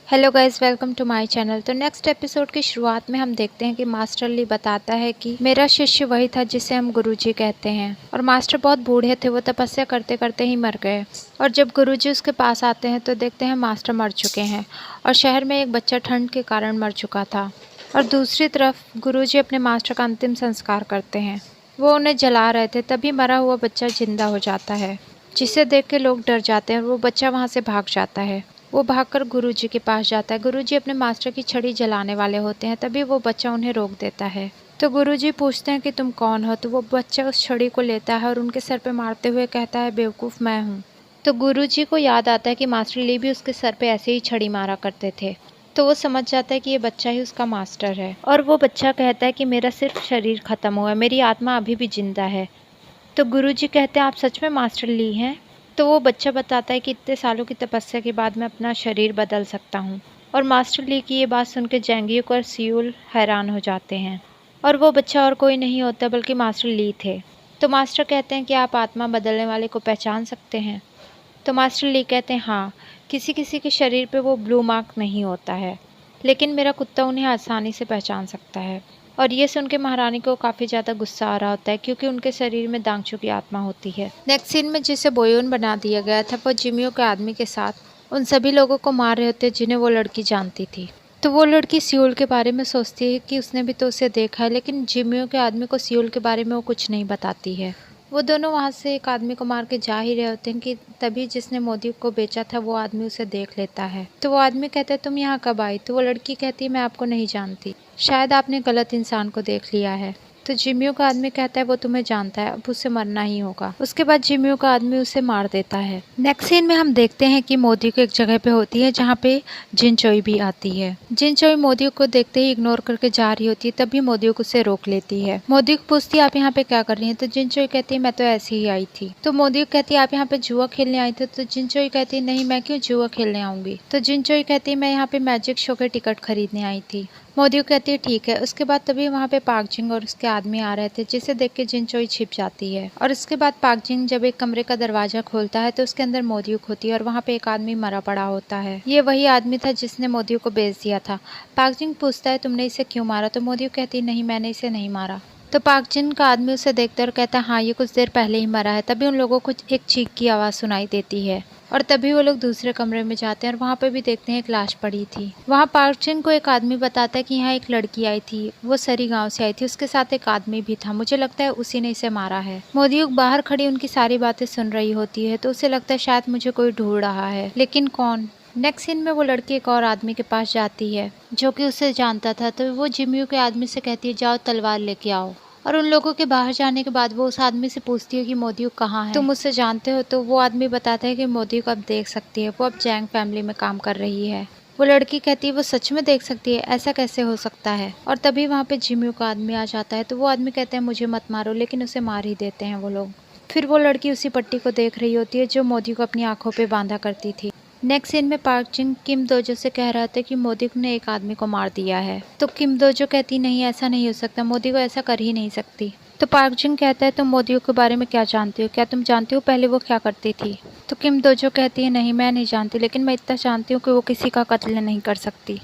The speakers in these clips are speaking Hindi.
Hello guys, welcome to my channel. तो नेक्स्ट एपिसोड की शुरुआत में हम देखते हैं कि मास्टर ली बताता है कि मेरा शिष्य वही था जिसे हम गुरुजी कहते हैं और मास्टर बहुत बूढ़े थे, वो तपस्या करते करते ही मर गए। और जब गुरुजी उसके पास आते हैं तो देखते हैं मास्टर मर चुके हैं और शहर में एक बच्चा ठंड के कारण मर चुका था। और दूसरी तरफ गुरुजी अपने मास्टर का अंतिम संस्कार करते हैं। वो उन्हें जला रहे थे, तभी मरा हुआ बच्चा जिंदा हो जाता है, जिसे देख के लोग डर जाते हैं और वो बच्चा वहाँ से भाग जाता है। वो भागकर गुरुजी के पास जाता है। गुरुजी अपने मास्टर की छड़ी जलाने वाले होते हैं, तभी वो बच्चा उन्हें रोक देता है। तो गुरुजी पूछते हैं कि तुम कौन हो। तो वो बच्चा उस छड़ी को लेता है और उनके सर पे मारते हुए कहता है, बेवकूफ़ मैं हूँ। तो गुरुजी को याद आता है कि मास्टर ली भी उसके सर पे ऐसे ही छड़ी मारा करते थे। तो वो समझ जाता है कि ये बच्चा ही उसका मास्टर है और वो बच्चा कहता है कि मेरा सिर्फ शरीर खत्म हुआ है, मेरी आत्मा अभी भी जिंदा है। तो गुरुजी कहते हैं, आप सच में मास्टर ली हैं। तो वो बच्चा बताता है कि इतने सालों की तपस्या के बाद मैं अपना शरीर बदल सकता हूँ। और मास्टर ली की ये बात सुनकर जैंग्युक और सियुल हैरान हो जाते हैं। और वो बच्चा और कोई नहीं होता बल्कि मास्टर ली थे। तो मास्टर कहते हैं कि आप आत्मा बदलने वाले को पहचान सकते हैं। तो मास्टर ली कहते हैं, हाँ, किसी किसी के शरीर पे वो ब्लू मार्क नहीं होता है, लेकिन मेरा कुत्ता उन्हें आसानी से पहचान सकता है। और ये सुन के महारानी को काफ़ी ज़्यादा गुस्सा आ रहा होता है, क्योंकि उनके शरीर में दांगचू की आत्मा होती है। नेक्स्ट सीन में जिसे बोयोन बना दिया गया था, वो जिमियो के आदमी के साथ उन सभी लोगों को मार रहे होते जिन्हें वो लड़की जानती थी। तो वो लड़की सियोल के बारे में सोचती है कि उसने भी तो उसे देखा है, लेकिन जिमियो के आदमी को सियोल के बारे में वो कुछ नहीं बताती है। वो दोनों वहाँ से एक आदमी को मार के जा ही रहे होते हैं कि तभी जिसने मोदी को बेचा था वो आदमी उसे देख लेता है। तो वो आदमी कहता है, तुम यहाँ कब आई। तो वो लड़की कहती है, मैं आपको नहीं जानती, शायद आपने गलत इंसान को देख लिया है। तो जिमियो का आदमी कहता है, वो तुम्हें जानता है, अब उसे मरना ही होगा। उसके बाद जिमियो का आदमी उसे मार देता है। नेक्स्ट सीन में हम देखते हैं कि मोदी को एक जगह पे होती है जहाँ पे जिनचोई भी आती है। जिनचोई मोदी को देखते ही इग्नोर करके जा रही होती है, तभी मोदी को उसे रोक लेती है। मोदी को पूछती है, आप यहाँ पे क्या कर रही हैं। तो जिनचोई कहती है, मैं तो ऐसे ही आई थी। तो मोदी कहती है, आप यहाँ पे जुआ खेलने आई थी। तो जिनचोई कहती है, नहीं, मैं क्यों जुआ खेलने आऊंगी। तो जिनचोई कहती है, मैं यहाँ पे मैजिक शो के टिकट खरीदने आई थी। मोदी कहती है, ठीक है। उसके बाद तभी वहाँ पे पाक जिंग और उसके आदमी आ रहे थे, जिसे देख के जिनचोई छिप जाती है। और उसके बाद पाक जिंग जब एक कमरे का दरवाजा खोलता है तो उसके अंदर मोदी होती है और वहाँ पे एक आदमी मरा पड़ा होता है। ये वही आदमी था जिसने मोदी को बेच दिया था। पाक जिंग पूछता है, तुमने इसे क्यों मारा। तो मोदी कहती है, नहीं, मैंने इसे नहीं मारा। तो पाक जिन का आदमी उसे देखता है और कहता है, हाँ, ये कुछ देर पहले ही मरा है। तभी उन लोगों को एक चीख की आवाज़ सुनाई देती है और तभी वो लोग दूसरे कमरे में जाते हैं और वहाँ पे भी देखते हैं एक लाश पड़ी थी। वहाँ पाक जिन को एक आदमी बताता है कि यहाँ एक लड़की आई थी, वो सरी गांव से आई थी, उसके साथ एक आदमी भी था, मुझे लगता है उसी ने इसे मारा है। मोदियुक बाहर खड़ी उनकी सारी बातें सुन रही होती है, तो उसे लगता है शायद मुझे कोई ढूंढ रहा है, लेकिन कौन। नेक्स्ट सीन में वो लड़की एक और आदमी के पास जाती है जो कि उसे जानता था। तो वो जिमियो के आदमी से कहती है, जाओ तलवार लेके आओ। और उन लोगों के बाहर जाने के बाद वो उस आदमी से पूछती है कि मोदी कहाँ है, तुम उससे जानते हो। तो वो आदमी बताता है कि मोदी को अब देख सकती है, वो अब जैंग फैमिली में काम कर रही है। वो लड़की कहती है, वो सच में देख सकती है, ऐसा कैसे हो सकता है। और तभी वहाँ पे जिमियो का आदमी आ जाता है। तो वो आदमी कहते हैं, मुझे मत मारो, लेकिन उसे मार ही देते हैं वो लोग। फिर वो लड़की उसी पट्टी को देख रही होती है जो मोदी को अपनी आंखों पे बांधा करती थी। नेक्स्ट सीन में पार्क जिंग किम दोजो से कह रहा था कि मोदी ने एक आदमी को मार दिया है। तो किम दोजो कहती, नहीं, ऐसा नहीं हो सकता, मोदी को ऐसा कर ही नहीं सकती। तो पार्क जिंग कहता है, तुम मोदी के बारे में क्या जानती हो, क्या तुम जानती हो पहले वो क्या करती थी। तो किम दोजो कहती है, नहीं, मैं नहीं जानती, लेकिन मैं इतना जानती हूँ कि वो किसी का कत्ल नहीं कर सकती।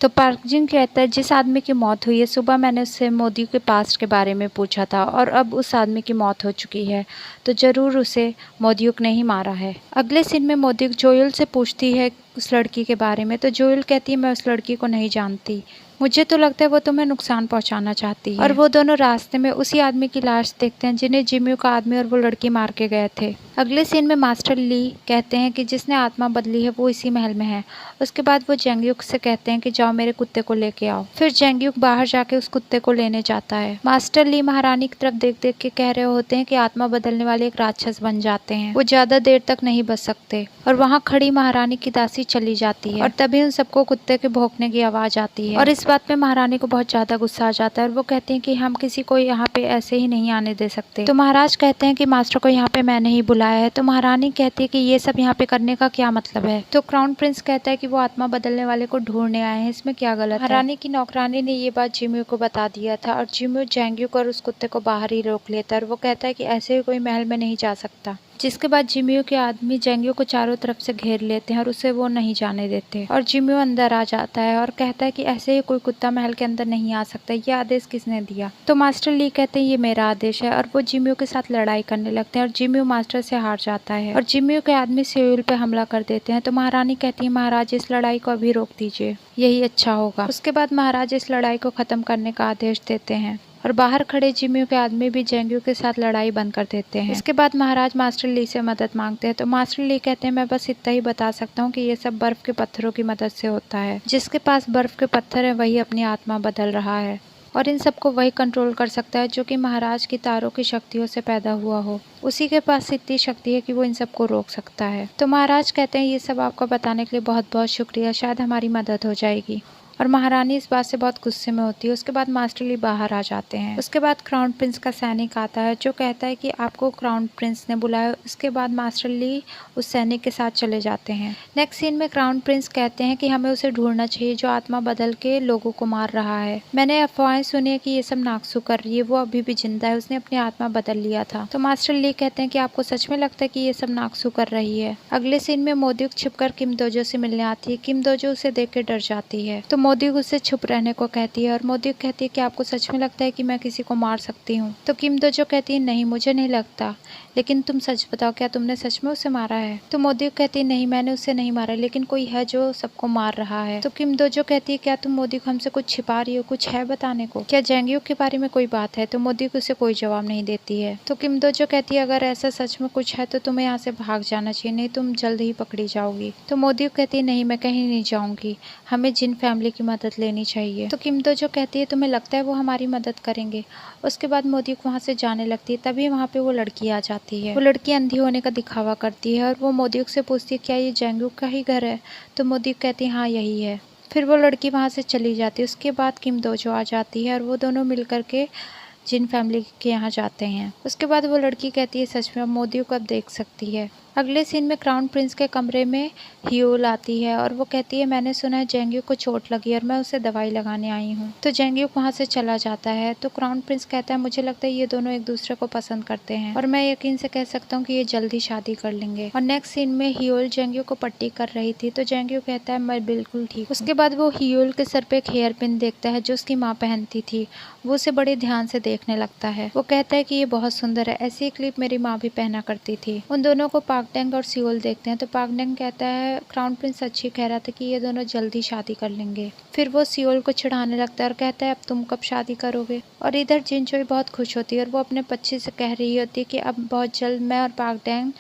तो पार्क जिंग कहता है, जिस आदमी की मौत हुई है, सुबह मैंने उससे मोदी के पास्ट के बारे में पूछा था और अब उस आदमी की मौत हो चुकी है, तो ज़रूर उसे मोदियुक ने ही मारा है। अगले सीन में मोदियुक जोयल से पूछती है उस लड़की के बारे में। तो जोयल कहती है, मैं उस लड़की को नहीं जानती, मुझे तो लगता है वो तुम्हें नुकसान पहुंचाना चाहती है। और वो दोनों रास्ते में उसी आदमी की लाश देखते हैं जिन्हें जिमियो का आदमी और वो लड़की मार के गए थे। अगले सीन में मास्टर ली कहते हैं कि जिसने आत्मा बदली है वो इसी महल में है। उसके बाद वो जैंग्युक से कहते हैं कि जाओ मेरे कुत्ते को लेके आओ। फिर जैंग्युक बाहर जाके उस कुत्ते को लेने जाता है। मास्टर ली महारानी की तरफ देख देख के कह रहे होते हैं कि आत्मा बदलने वाले एक राक्षस बन जाते हैं, वो ज्यादा देर तक नहीं बच सकते। और वहाँ खड़ी महारानी की दासी चली जाती है और तभी उन सबको कुत्ते के भौंकने की आवाज आती है। और इस बात पे महारानी को बहुत ज्यादा गुस्सा आ जाता है और वो कहते हैं कि हम किसी को यहाँ पे ऐसे ही नहीं आने दे सकते। तो महाराज कहते हैं कि मास्टर को यहाँ पे मैंने ही बुलाया है। तो महारानी कहती है कि ये सब यहाँ पे करने का क्या मतलब है। तो क्राउन प्रिंस कहता है कि वो आत्मा बदलने वाले को ढूंढने आए हैं, इसमें क्या गलत है। महारानी की नौकरानी ने ये बात जिमियो को बता दिया था और जिमियो जैंग्युक और उस कुत्ते को बाहर ही रोक लेता है और वो कहता है कि ऐसे ही कोई महल में नहीं जा सकता। जिसके बाद जिमियो के आदमी जेंग्यो को चारों तरफ से घेर लेते हैं और उसे वो नहीं जाने देते और जिमियो अंदर आ जाता है और कहता है कि ऐसे ही कोई कुत्ता महल के अंदर नहीं आ सकता, ये आदेश किसने दिया। तो मास्टर ली कहते हैं ये मेरा आदेश है और वो जिमियो के साथ लड़ाई करने लगते हैं और जिमियो मास्टर से हार जाता है और जिमियो के आदमी सेउल पे हमला कर देते हैं। तो महारानी कहती है महाराज इस लड़ाई को अभी रोक दीजिए, यही अच्छा होगा। उसके बाद महाराज इस लड़ाई को खत्म करने का आदेश देते हैं और बाहर खड़े जिमियो के आदमी भी जेंग्यो के साथ लड़ाई बंद कर देते हैं। इसके बाद महाराज मास्टर ली से मदद मांगते हैं। तो मास्टर ली कहते हैं मैं बस इतना ही बता सकता हूँ कि ये सब बर्फ के पत्थरों की मदद से होता है। जिसके पास बर्फ के पत्थर है वही अपनी आत्मा बदल रहा है और इन सबको वही कंट्रोल कर सकता है जो कि महाराज की तारों की शक्तियों से पैदा हुआ हो। उसी के पास इतनी शक्ति है कि वो इन सबको रोक सकता है। तो महाराज कहते हैं ये सब आपको बताने के लिए बहुत बहुत शुक्रिया, शायद हमारी मदद हो जाएगी। और महारानी इस बात से बहुत गुस्से में होती है। उसके बाद मास्टर ली बाहर आ जाते हैं। उसके बाद क्राउन प्रिंस का सैनिक आता है जो कहता है कि आपको क्राउन प्रिंस ने बुलाया। उसके बाद मास्टर ली उस सैनिक के साथ चले जाते हैं। नेक्स्ट सीन में क्राउन प्रिंस कहते हैं कि हमें उसे ढूंढना चाहिए जो आत्मा बदल के लोगों को मार रहा है। मैंने अफवाहें सुनी है कि ये सब नाक्सू कर रही है, वो अभी भी जिंदा है, उसने अपनी आत्मा बदल लिया था। तो मास्टर ली कहते हैं कि आपको सच में लगता है कि ये सब नाक्सू कर रही है। अगले सीन में मोदीक छिपकर किम दोजो से मिलने आती है। किम दोजो उसे देख के डर जाती है तो मोदीक उससे छुप रहने को कहती है और मोदीक कहती है कि आपको सच में लगता है कि मैं किसी को मार सकती हूँ। तो किम दोजो कहती है नहीं मुझे नहीं लगता, लेकिन तुम सच बताओ क्या तुमने सच में उसे मारा है। तो मोदीक कहती है नहीं मैंने उसे नहीं मारा, लेकिन कोई है जो सबको मार रहा है। तो किम दोजो कहती है क्या तुम मोदीक हमसे कुछ छिपा रही हो, कुछ है बताने को, क्या जेंग्यो के बारे में कोई बात है। तो मोदीक उसे कोई जवाब नहीं देती है। तो किम दोजो कहती है अगर ऐसा सच में कुछ है तो तुम्हें यहाँ से भाग जाना चाहिए, नहीं तुम जल्द ही पकड़ी जाओगी। तो मोदीक कहती है नहीं मैं कहीं नहीं जाऊंगी, हमें जिन फैमिली की मदद लेनी चाहिए। तो किम दोजो कहती है तुम्हें लगता है वो हमारी मदद करेंगे। उसके बाद मोदीक वहाँ से जाने लगती है। तभी वहाँ पे वो लड़की आ जाती है। वो लड़की अंधी होने का दिखावा करती है और वो मोदीक से पूछती है क्या ये जेंग्यो का ही घर है। तो मोदीक कहती है हाँ यही है। फिर वो लड़की वहाँ से चली जाती है। उसके बाद किम दोजो आ जाती है और वो दोनों मिल करके जिन फैमिली के यहाँ जाते हैं। उसके बाद वो लड़की कहती है सच में अब मोदीक को अब देख सकती है। अगले सीन में क्राउन प्रिंस के कमरे में हियोल आती है और वो कहती है मैंने सुना है जेंग्यो को चोट लगी और मैं उसे दवाई लगाने आई हूँ। तो जेंग्यो वहाँ से चला जाता है। तो क्राउन प्रिंस कहता है मुझे लगता है ये दोनों एक दूसरे को पसंद करते हैं और मैं यकीन से कह सकता हूँ कि ये जल्दी शादी कर लेंगे। और नेक्स्ट सीन में हियोल जेंग्यो को पट्टी कर रही थी। तो जेंग्यो कहता है मैं बिल्कुल ठीक। उसके बाद वो हियोल के सर पे एक हेयर पिन देखता है जो उसकी माँ पहनती थी। वो उसे बड़े ध्यान से देखने लगता है। वो कहता है कि ये बहुत सुंदर है, ऐसी क्लिप मेरी माँ भी पहना करती थी। उन दोनों को पाक डेंग और सियोल देखते हैं। तो पाक डेंग कहता है क्राउन प्रिंस अच्छी कह रहा था कि ये दोनों जल्दी शादी कर लेंगे। फिर वो सियोल को चिढ़ाने लगता है और कहता है अब तुम कब शादी करोगे। और इधर जिनचोई बहुत खुश होती है और वो अपने बच्चे से कह रही होती है कि अब बहुत जल्द मैं और पाक डेंग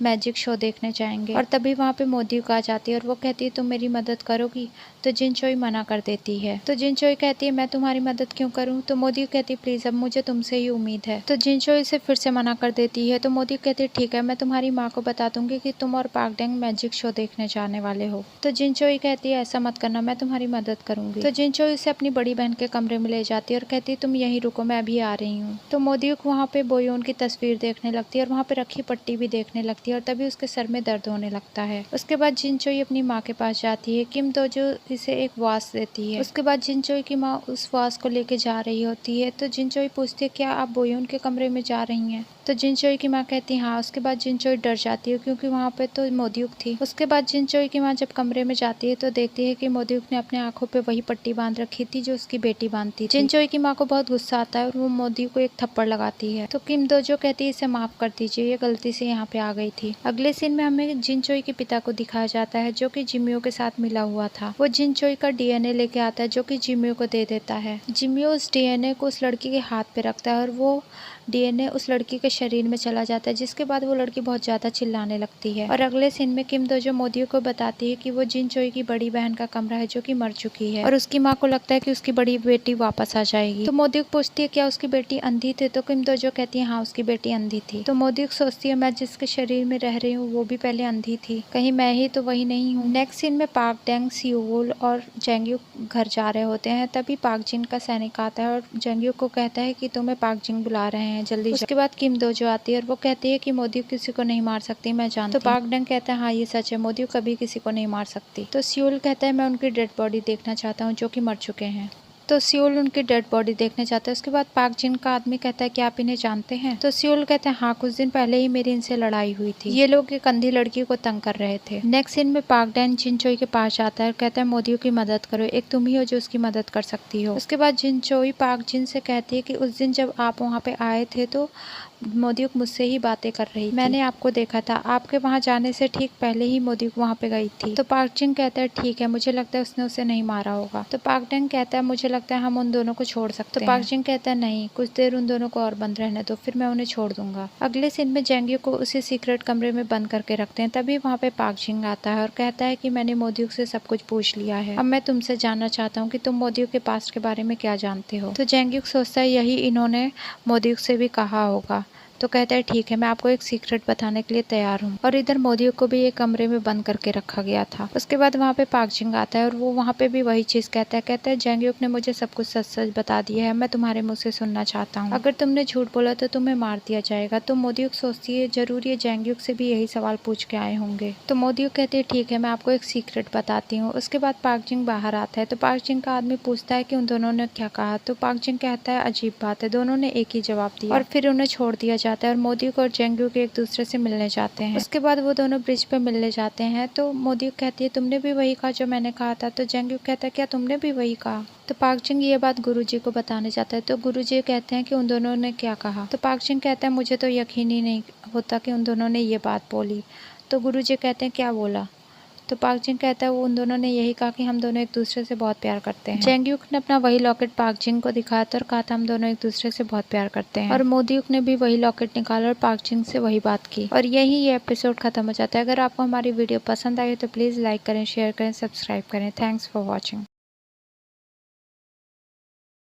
मैजिक शो देखने जाएंगे। और तभी वहाँ पे मोदीक आ जाती है और वो कहती है तुम मेरी मदद करोगी। तो जिनचोई मना कर देती है। तो जिनचोई कहती है मैं तुम्हारी मदद क्यों करूँ। तो मोदीक कहती है प्लीज अब मुझे तुमसे ही उम्मीद है। तो जिनचोई से फिर से मना कर देती है। तो मोदीक कहती है ठीक है मैं तुम्हारी माँ को बता दूंगी कि तुम और पाक डेंग मैजिक शो देखने जाने वाले हो। तो जिनचोई कहती है ऐसा मत करना, मैं तुम्हारी मदद करूंगी। तो जिनचोई उसे अपनी बड़ी बहन के कमरे में ले जाती है और कहती है तुम यहीं रुको मैं अभी आ रही हूँ। तो मोदीक वहाँ पे बोयोन की तस्वीर देखने लगती है और वहाँ पे रखी पट्टी भी देखने लगती है और तभी उसके सर में दर्द होने लगता है। उसके बाद जिनचोई अपनी माँ के पास जाती है। किम दोजो इसे एक वास देती है। उसके बाद जिनचोई की माँ उस वास को लेके जा रही होती है। तो जिनचोई पूछती है क्या आप बोयोन के कमरे में जा रही हैं। तो जिनचोई की माँ कहती है हाँ। उसके बाद जिनचोई डर जाती है क्योंकि वहाँ पे तो मोदीक थी। उसके बाद जिनचोई की माँ जब कमरे में जाती है तो देखती है कि मोदीक ने अपने आंखों पे वही पट्टी बांध रखी थी जो उसकी बेटी बांधती थी। जिनचोई की माँ को बहुत गुस्सा आता है और वो मोदीक को एक थप्पड़ लगाती है। तो किम दोजो कहती है इसे माफ कर दीजिए, ये गलती से यहाँ पे आ गई थी। अगले सीन में हमें जिनचोई के पिता को दिखाया जाता है जो कि जिमियो के साथ मिला हुआ था। वो जिनचोई का डीएनए लेके आता है जो कि जिमियो को दे देता है। जिमियो उस डीएनए को उस लड़की के हाथ पे रखता है और वो डीएनए उस लड़की के शरीर में चला जाता है, जिसके बाद वो लड़की बहुत ज्यादा चिल्लाने लगती है। और अगले सीन में किम दोजो मोदीक को बताती है कि वो जिनचोई की बड़ी बहन का कमरा है जो कि मर चुकी है और उसकी माँ को लगता है कि उसकी बड़ी बेटी वापस आ जाएगी। तो मोदीक पूछती है क्या उसकी बेटी अंधी थी। तो किम दोजो कहती है हाँ उसकी बेटी अंधी थी। तो मोदीक सोचती है मैं जिसके शरीर में रह रही हूँ वो भी पहले अंधी थी, कहीं मैं ही तो वही नहीं हूँ। नेक्स्ट सीन में पाक डेंग, सियोल और जेंग्यो घर जा रहे होते हैं। तभी पाक जिन का सैनिक आता है और जेंग्यो को कहता है कि तुम्हें पाक जिन बुला रहे हैं जल्दी। उसके बाद किम दोजो आती है और वो कहती है कि मोदीक किसी को नहीं मार सकती, मैं जानती हूँ। तो पाक डेंग कहता है हाँ ये सच है, मोदीक कभी किसी को नहीं मार सकती। तो सियोल कहता है मैं उनकी डेड बॉडी देखना चाहता हूँ जो कि मर चुके हैं। तो सियोल उनकी डेड बॉडी देखने जाता है। उसके बाद पाक जिन का आदमी कहता है कि आप इन्हें जानते हैं? तो सियोल कहते हैं हाँ, कुछ दिन पहले ही मेरी इनसे लड़ाई हुई थी। ये लोग एक अंधी लड़की को तंग कर रहे थे। नेक्स्ट सीन में पाक डैन जिनचोई के पास जाता है और कहता है मोदियों की मदद करो, एक तुम ही हो जो उसकी मदद कर सकती हो। उसके बाद जिनचोई पाक जिन से कहती है कि उस दिन जब आप वहाँ पे आए थे तो मोदियुक मुझसे ही बातें कर रही थी। मैंने आपको देखा था, आपके वहाँ जाने से ठीक पहले ही मोदियुक वहाँ पे गई थी। तो पाक जिन कहता है ठीक है, मुझे लगता है उसने उसे नहीं मारा होगा। तो पाक डैन कहता है मुझे लगता है हम उन दोनों को छोड़ सकते हैं। तो पाक जिन कहता है नहीं, कुछ देर उन दोनों को और बंद रहने दो, फिर मैं उन्हें छोड़ दूंगा। अगले सीन में जेंग्यू को उसी सीक्रेट कमरे में बंद करके रखते हैं। तभी वहाँ पे पाक जिन आता है और कहता है कि मैंने मोदियुक से सब कुछ पूछ लिया है, अब मैं तुमसे जानना चाहता हूँ कि तुम मोदियुक के पास्ट के बारे में क्या जानते हो। तो जेंग्यू सोचता है यही इन्होंने मोदियुक से भी कहा होगा। तो कहता है ठीक है, मैं आपको एक सीक्रेट बताने के लिए तैयार हूँ। और इधर मोदियुक को भी एक कमरे में बंद करके रखा गया था। उसके बाद वहाँ पे पाक जिंग आता है और वो वहाँ पे भी वही चीज कहता है जेंग्युक ने मुझे सब कुछ सच सच बता दिया है, मैं तुम्हारे मुँह से सुनना चाहता हूँ, अगर तुमने झूठ बोला तो तुम्हें मार दिया जाएगा। तो मोदियुक सोचती है जरूर ये जेंग्युक से भी यही सवाल पूछ के आए होंगे। तो मोदियुक कहती है ठीक है, मैं आपको एक सीक्रेट बताती हूँ। उसके बाद पाक जिंग बाहर आता है। तो पाक जिंग का आदमी पूछता है कि उन दोनों ने क्या कहा। तो पाक जिंग कहता है अजीब बात है, दोनों ने एक ही जवाब दिया और फिर उन्हें छोड़ दिया जाता है और मोदियुक और जेंग्युक एक दूसरे से मिलने जाते हैं। उसके बाद वो दोनों ब्रिज पे मिलने जाते हैं। तो मोदियुक कहती है तुमने भी वही कहा जो मैंने कहा था। तो जेंग्युक कहता है क्या तुमने भी वही कहा। तो पाक जिंग ये बात गुरुजी को बताने जाता है। तो गुरुजी कहते हैं कि उन दोनों ने क्या कहा। तो पाक जिंग कहता है मुझे तो यकीन ही नहीं होता कि उन दोनों ने ये बात बोली। तो गुरुजी कहते हैं क्या बोला। तो पाक जिंग कहता है वो उन दोनों ने यही कहा कि हम दोनों एक दूसरे से बहुत प्यार करते हैं। जेंग्युक ने अपना वही लॉकेट पाक जिंग को दिखाया था और कहा था हम दोनों एक दूसरे से बहुत प्यार करते हैं। और मोदियुक ने भी वही लॉकेट निकाला और पाक जिंग से वही बात की। और यही ये एपिसोड खत्म हो जाता है। अगर आपको हमारी वीडियो पसंद आई तो प्लीज लाइक करें, शेयर करें, सब्सक्राइब करें। Thanks for watching.